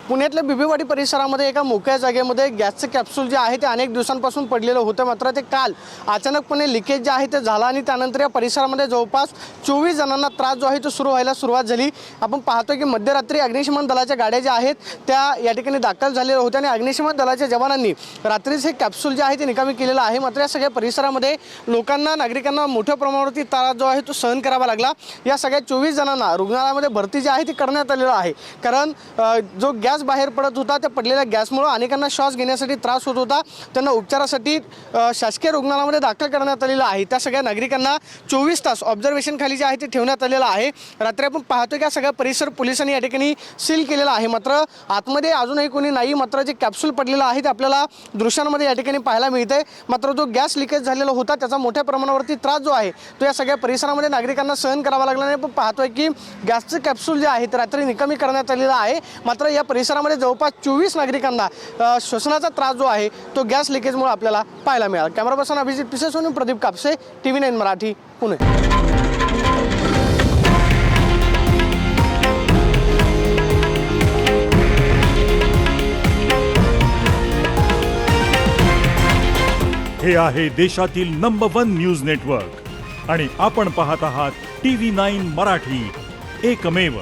पुण्यातल्या बिबीवाडी परिसरामध्ये एका मोकळ्या जागेमध्ये गॅसचं कॅप्सूल जे आहे ते अनेक दिवसांपासून पडलेलं होतं, मात्र ते काल अचानकपणे लिकेज जे आहे ते झालं आणि त्यानंतर या परिसरामध्ये जवळपास 24 जणांना त्रास जो आहे तो सुरू व्हायला सुरुवात झाली। आपण पाहतो की मध्यरात्री अग्निशमन दलाच्या गाड्या ज्या आहेत त्या या ठिकाणी दाखल झालेल्या होत्या आणि अग्निशमन दलाच्या जवानांनी रात्रीच हे कॅप्सूल जे आहे ते निकामी केलेलं आहे। मात्र या सगळ्या परिसरामध्ये लोकांना नागरिकांना मोठ्या प्रमाणावरती त्रास जो आहे तो सहन करावा लागला। या सगळ्या 24 जणांना रुग्णालयामध्ये भरती जी आहे ती करण्यात आलेलं आहे, कारण जो गॅस बाहेर पडत होता त्या पडलेल्या गॅसमुळे अनेकांना श्वास घेण्यासाठी त्रास होत होता। त्यांना उपचारासाठी शासकीय रुग्णालयामध्ये दाखल करण्यात आलेलं आहे। त्या सगळ्या नागरिकांना 24 तास ऑब्झर्वेशन खाली जे आहे ते ठेवण्यात आलेलं आहे। रात्री आपण पाहतो की सगळा परिसर पोलिसांनी या ठिकाणी सील केलेला आहे, मात्र आतमध्ये अजूनही कोणी नाही। मात्र जे कॅप्सूल पडलेलं आहे ते आपल्याला दृश्यांमध्ये या ठिकाणी पाहायला मिळते। मात्र जो गॅस लिकेज झालेला होता त्याचा मोठ्या प्रमाणावरती त्रास जो आहे तो या सगळ्या परिसरामध्ये नागरिकांना सहन करावा लागला नाही। आपण पाहतोय की गॅसचं कॅप्सूल जे आहे ते रात्री निकामी करण्यात आलेलं आहे। मात्र या परिसरामध्ये जवळपास 24 नागरिकांना श्वसनाचा त्रास जो आहे तो गॅस लिकेजमुळे आपल्याला पाहायला मिळाला। Camera person Abhijit Pisesoni, Pradeep Kapse, TV9 Marathi, Pune. हे आहे देशातील नंबर 1 न्यूज नेटवर्क आणि आपण पाहत आहात TV9 मराठी, एकमेव।